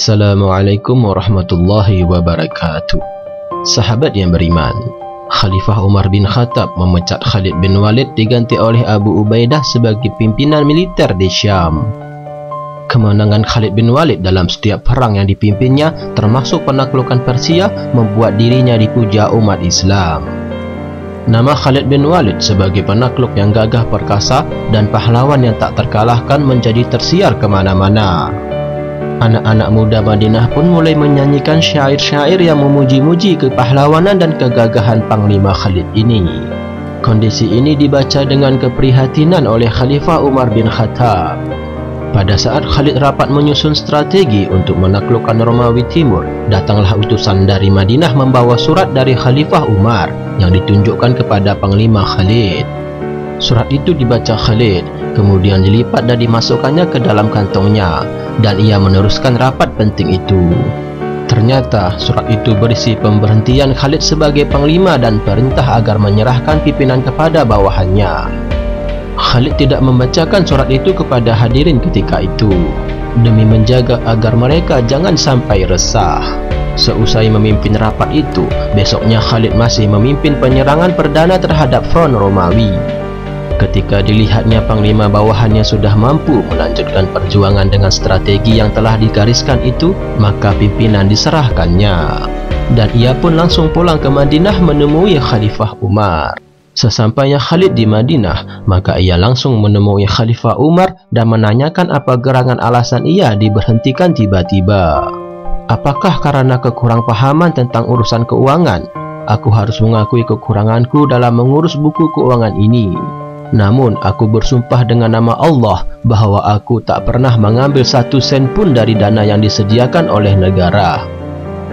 Assalamualaikum warahmatullahi wabarakatuh. Sahabat yang beriman, Khalifah Umar bin Khattab memecat Khalid bin Walid diganti oleh Abu Ubaidah sebagai pimpinan militer di Syam. Kemenangan Khalid bin Walid dalam setiap perang yang dipimpinnya, termasuk penaklukan Persia, membuat dirinya dipuja umat Islam. Nama Khalid bin Walid sebagai penakluk yang gagah perkasa dan pahlawan yang tak terkalahkan menjadi tersiar kemana-mana. Anak-anak muda Madinah pun mulai menyanyikan syair-syair yang memuji-muji kepahlawanan dan kegagahan Panglima Khalid ini. Kondisi ini dibaca dengan keprihatinan oleh Khalifah Umar bin Khattab. Pada saat Khalid rapat menyusun strategi untuk menaklukkan Romawi Timur, datanglah utusan dari Madinah membawa surat dari Khalifah Umar yang ditunjukkan kepada Panglima Khalid. Surat itu dibaca Khalid, kemudian dilipat dan dimasukkannya ke dalam kantongnya, dan ia meneruskan rapat penting itu. Ternyata surat itu berisi pemberhentian Khalid sebagai panglima dan perintah agar menyerahkan pimpinan kepada bawahannya. Khalid tidak membacakan surat itu kepada hadirin ketika itu, demi menjaga agar mereka jangan sampai resah. Seusai memimpin rapat itu, besoknya Khalid masih memimpin penyerangan perdana terhadap front Romawi. Ketika dilihatnya panglima bawahannya sudah mampu melanjutkan perjuangan dengan strategi yang telah digariskan itu, maka pimpinan diserahkannya, dan ia pun langsung pulang ke Madinah menemui Khalifah Umar. Sesampainya Khalid di Madinah, maka ia langsung menemui Khalifah Umar dan menanyakan apa gerangan alasan ia diberhentikan tiba-tiba. Apakah karena kekurangpahaman tentang urusan keuangan? Aku harus mengakui kekuranganku dalam mengurus buku keuangan ini. Namun aku bersumpah dengan nama Allah bahwa aku tak pernah mengambil 1 sen pun dari dana yang disediakan oleh negara.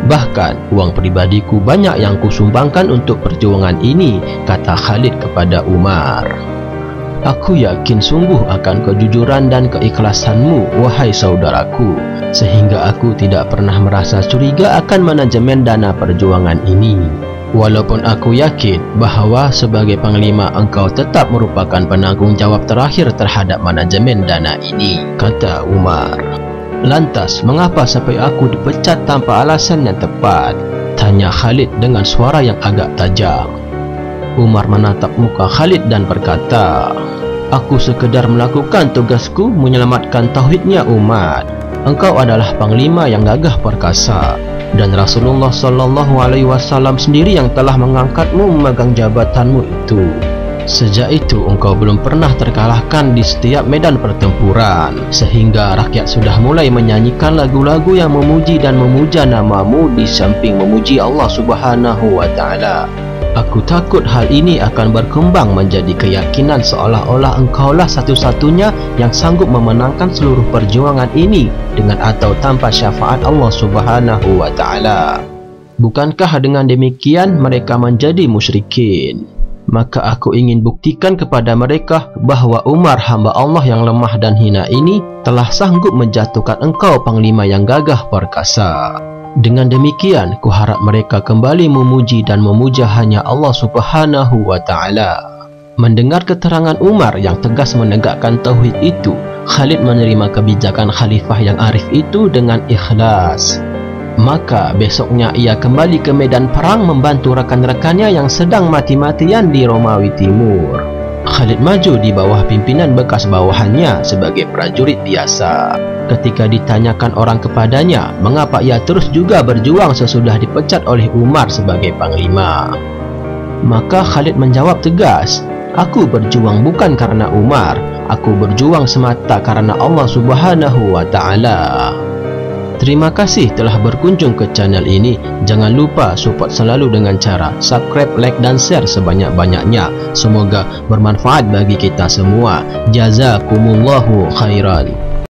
Bahkan uang pribadiku banyak yang kusumbangkan untuk perjuangan ini, kata Khalid kepada Umar. Aku yakin sungguh akan kejujuran dan keikhlasanmu, wahai saudaraku, sehingga aku tidak pernah merasa curiga akan manajemen dana perjuangan ini. Walaupun aku yakin bahawa sebagai panglima engkau tetap merupakan penanggung jawab terakhir terhadap manajemen dana ini, kata Umar. Lantas, mengapa sampai aku dipecat tanpa alasan yang tepat? Tanya Khalid dengan suara yang agak tajam. Umar menatap muka Khalid dan berkata, aku sekedar melakukan tugasku menyelamatkan tauhidnya umat. Engkau adalah panglima yang gagah perkasa, dan Rasulullah SAW sendiri yang telah mengangkatmu memegang jabatanmu itu. Sejak itu engkau belum pernah terkalahkan di setiap medan pertempuran, sehingga rakyat sudah mulai menyanyikan lagu-lagu yang memuji dan memuja namamu di samping memuji Allah Subhanahu wa Ta'ala. Aku takut hal ini akan berkembang menjadi keyakinan seolah-olah engkaulah satu-satunya yang sanggup memenangkan seluruh perjuangan ini dengan atau tanpa syafaat Allah Subhanahu wa Ta'ala. Bukankah dengan demikian mereka menjadi musyrikin? Maka aku ingin buktikan kepada mereka bahwa Umar, hamba Allah yang lemah dan hina ini, telah sanggup menjatuhkan engkau panglima yang gagah perkasa. Dengan demikian, kuharap mereka kembali memuji dan memuja hanya Allah Subhanahu wa Ta'ala. Mendengar keterangan Umar yang tegas menegakkan tauhid itu, Khalid menerima kebijakan khalifah yang arif itu dengan ikhlas. Maka besoknya ia kembali ke medan perang membantu rekan-rekannya yang sedang mati-matian di Romawi Timur. Khalid maju di bawah pimpinan bekas bawahannya sebagai prajurit biasa. Ketika ditanyakan orang kepadanya mengapa ia terus juga berjuang sesudah dipecat oleh Umar sebagai panglima, maka Khalid menjawab tegas, aku berjuang bukan karena Umar, aku berjuang semata karena Allah Subhanahu wa Ta'ala. Terima kasih telah berkunjung ke channel ini. Jangan lupa support selalu dengan cara subscribe, like dan share sebanyak-banyaknya. Semoga bermanfaat bagi kita semua. Jazakumullahu khairan.